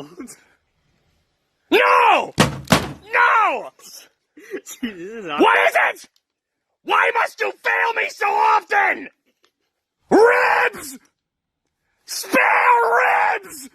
motorcycles. No! No! Jesus, What is it? Why must you fail me so often? Ribs! Spare ribs!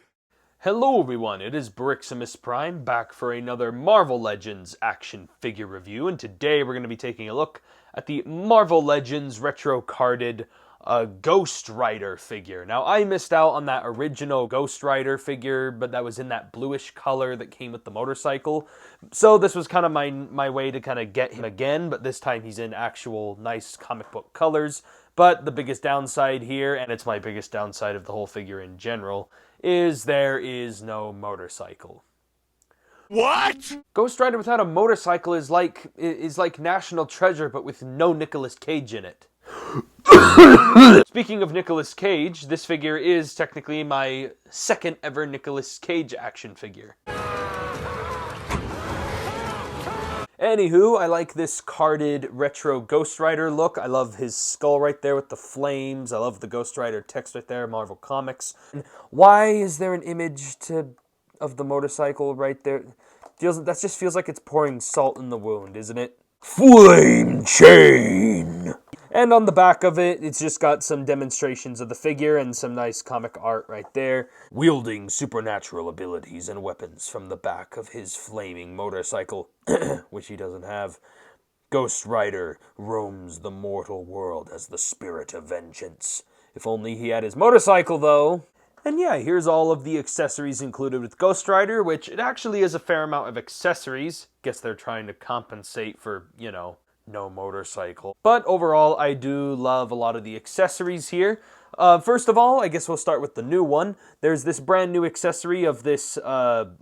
Hello everyone, it is Briximus Prime back for another Marvel Legends action figure review, and today we're going to be taking a look at the Marvel Legends retro carded Ghostrider figure. Now, I missed out on that original Ghostrider figure, but that was in that bluish color that came with the motorcycle. So this was kind of my way to kind of get him again, but this time he's in actual nice comic book colors. But the biggest downside here, and it's my biggest downside of the whole figure in general, is there is no motorcycle. What? Ghostrider without a motorcycle is like National Treasure, but with no Nicolas Cage in it. Speaking of Nicolas Cage, this figure is technically my second ever Nicolas Cage action figure. Anywho, I like this carded retro Ghostrider look. I love his skull right there with the flames. I love the Ghostrider text right there, Marvel Comics. Why is there an image of the motorcycle right there? That just feels like it's pouring salt in the wound, isn't it? Flame chain! And on the back of it, it's just got some demonstrations of the figure and some nice comic art right there. Wielding supernatural abilities and weapons from the back of his flaming motorcycle, which he doesn't have. Ghostrider roams the mortal world as the spirit of vengeance. If only he had his motorcycle, though. And yeah, here's all of the accessories included with Ghostrider, which it actually is a fair amount of accessories. Guess they're trying to compensate for, you know, no motorcycle. But overall, I do love a lot of the accessories here. First of all, I guess we'll start with the new one. There's this brand new accessory of this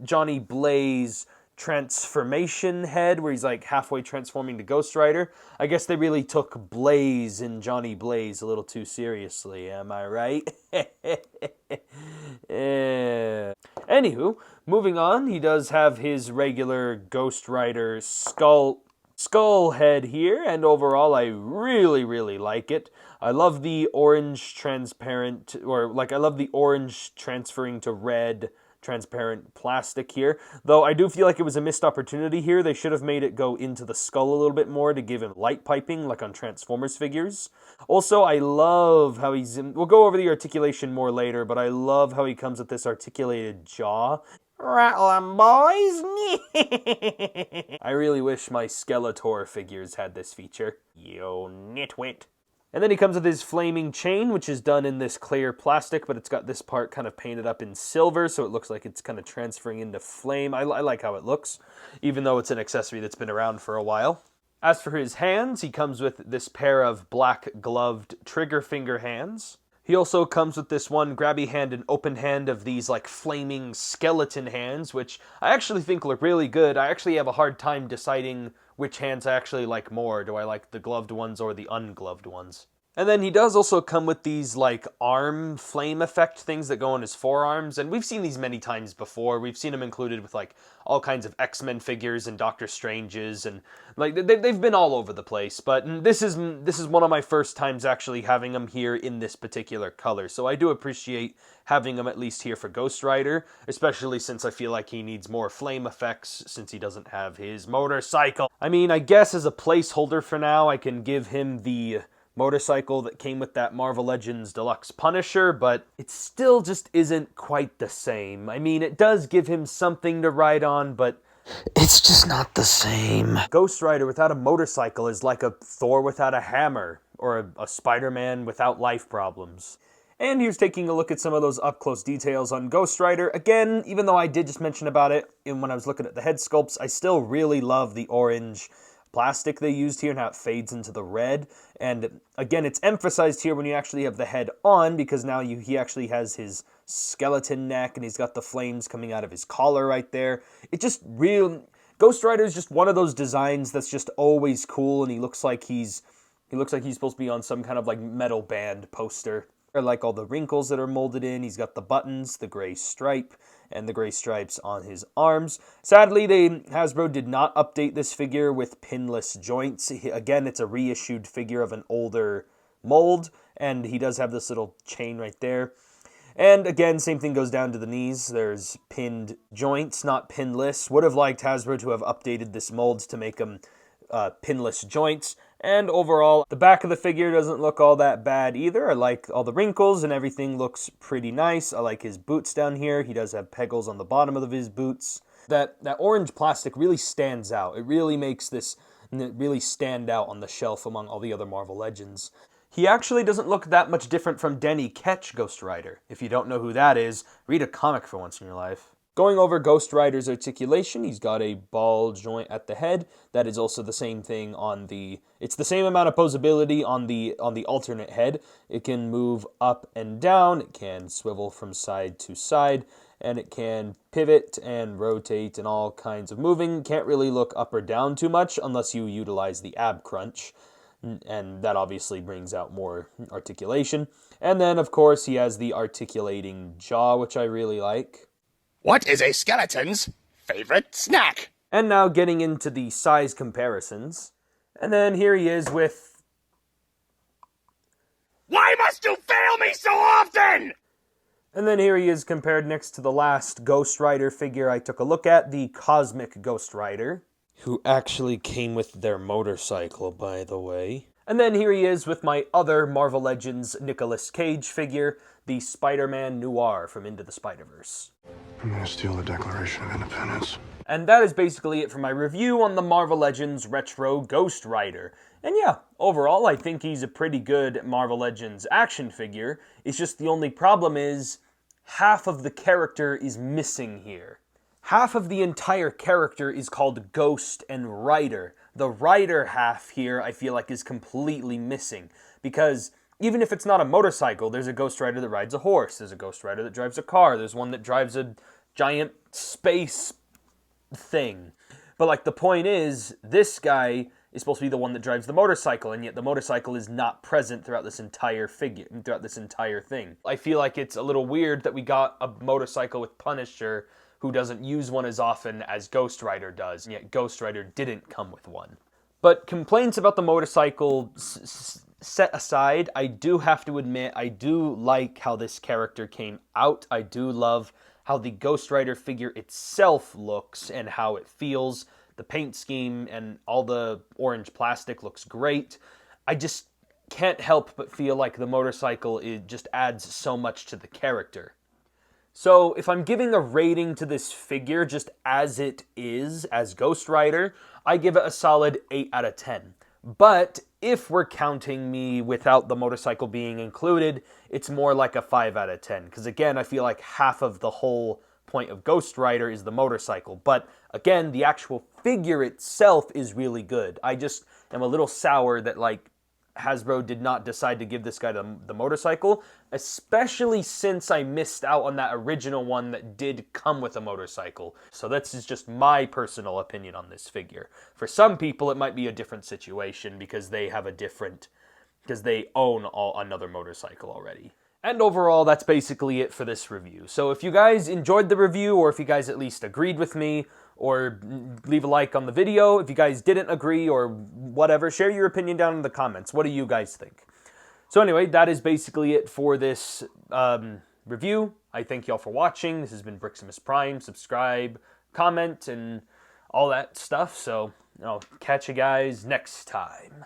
Johnny Blaze transformation head, where he's like halfway transforming to Ghostrider. I guess they really took Blaze and Johnny Blaze a little too seriously, am I right? Anywho, moving on, he does have his regular Ghostrider skull head here, and overall I really like it. I love the orange transparent, I love the orange transferring to red transparent plastic here, though I do feel like it was a missed opportunity here. They should have made it go into the skull a little bit more to give him light piping like on Transformers figures. Also, I love how we'll go over the articulation more later, but I love how he comes with this articulated jaw. Rattle 'em, boys! I really wish my Skeletor figures had this feature. Yo, nitwit. And then he comes with his flaming chain, which is done in this clear plastic, but it's got this part kind of painted up in silver, so it looks like it's kind of transferring into flame. I like how it looks, even though it's an accessory that's been around for a while. As for his hands, he comes with this pair of black gloved trigger finger hands. He also comes with this one grabby hand and open hand of these like flaming skeleton hands, which I actually think look really good. I actually have a hard time deciding which hands I actually like more. Do I like the gloved ones or the ungloved ones? And then he does also come with these like arm flame effect things that go on his forearms, and we've seen these many times before. We've seen them included with like all kinds of X-Men figures and Doctor Stranges, and like they've been all over the place. But this is one of my first times actually having them here in this particular color, so I do appreciate having him at least here for Ghostrider, especially since I feel like he needs more flame effects since he doesn't have his motorcycle. I mean, I guess as a placeholder for now, I can give him the motorcycle that came with that Marvel Legends Deluxe Punisher, but it still just isn't quite the same. I mean, it does give him something to ride on, but it's just not the same. Ghostrider without a motorcycle is like a Thor without a hammer, or a Spider-Man without life problems. And here's taking a look at some of those up-close details on Ghostrider. Again, even though I did just mention about it when I was looking at the head sculpts, I still really love the orange plastic they used here and how it fades into the red. And again, it's emphasized here when you actually have the head on, because now he actually has his skeleton neck and he's got the flames coming out of his collar right there. It just Ghostrider is just one of those designs that's just always cool, and he looks like he's supposed to be on some kind of like metal band poster. I like all the wrinkles that are molded in. He's got the buttons, the gray stripe, and the gray stripes on his arms. Sadly, Hasbro did not update this figure with pinless joints. Again, it's a reissued figure of an older mold, and he does have this little chain right there. And again, same thing goes down to the knees. There's pinned joints, not pinless. Would have liked Hasbro to have updated this mold to make them pinless joints. And overall, the back of the figure doesn't look all that bad either. I like all the wrinkles and everything looks pretty nice. I like his boots down here. He does have pegals on the bottom of his boots. That orange plastic really stands out. It really makes this really stand out on the shelf among all the other Marvel Legends. He actually doesn't look that much different from Denny Ketch Ghost Rider. If you don't know who that is, read a comic for once in your life. Going over Ghost Rider's articulation, he's got a ball joint at the head. That is also the same thing on the... It's the same amount of posability on the alternate head. It can move up and down, it can swivel from side to side, and it can pivot and rotate and all kinds of moving. Can't really look up or down too much unless you utilize the ab crunch. And that obviously brings out more articulation. And then, of course, he has the articulating jaw, which I really like. What is a skeleton's favorite snack? And now getting into the size comparisons. And then here he is with... Why must you fail me so often? And then here he is compared next to the last Ghost Rider figure I took a look at, the Cosmic Ghost Rider, who actually came with their motorcycle, by the way. And then here he is with my other Marvel Legends Nicolas Cage figure, the Spider-Man Noir from Into the Spider-Verse. I'm gonna steal the Declaration of Independence. And that is basically it for my review on the Marvel Legends Retro Ghost Rider. And yeah, overall I think he's a pretty good Marvel Legends action figure. It's just the only problem is half of the character is missing here. Half of the entire character is called Ghost and Rider. The Rider half here I feel like is completely missing, because even if it's not a motorcycle, there's a Ghost Rider that rides a horse, there's a Ghost Rider that drives a car, there's one that drives a giant space thing. But like the point is, this guy is supposed to be the one that drives the motorcycle, and yet the motorcycle is not present throughout this entire figure, throughout this entire thing. I feel like it's a little weird that we got a motorcycle with Punisher who doesn't use one as often as Ghost Rider does, and yet Ghost Rider didn't come with one. But complaints about the motorcycle set aside, I do have to admit, I do like how this character came out. I do love how the Ghost Rider figure itself looks and how it feels. The paint scheme and all the orange plastic looks great. I just can't help but feel like the motorcycle just adds so much to the character. So if I'm giving a rating to this figure just as it is, as Ghost Rider, I give it a solid 8 out of 10. But if we're counting me without the motorcycle being included, it's more like a 5 out of 10. Because again, I feel like half of the whole point of Ghost Rider is the motorcycle. But again, the actual figure itself is really good. I just am a little sour that like Hasbro did not decide to give this guy the motorcycle, especially since I missed out on that original one that did come with a motorcycle. So this is just my personal opinion on this figure. For some people, it might be a different situation because they have because they own another motorcycle already. And overall, that's basically it for this review. So if you guys enjoyed the review, or if you guys at least agreed with me, or leave a like on the video. If you guys didn't agree or whatever, share your opinion down in the comments. What do you guys think? So anyway, that is basically it for this review. I thank y'all for watching. This has been Briximus Prime. Subscribe, comment, and all that stuff. So I'll catch you guys next time.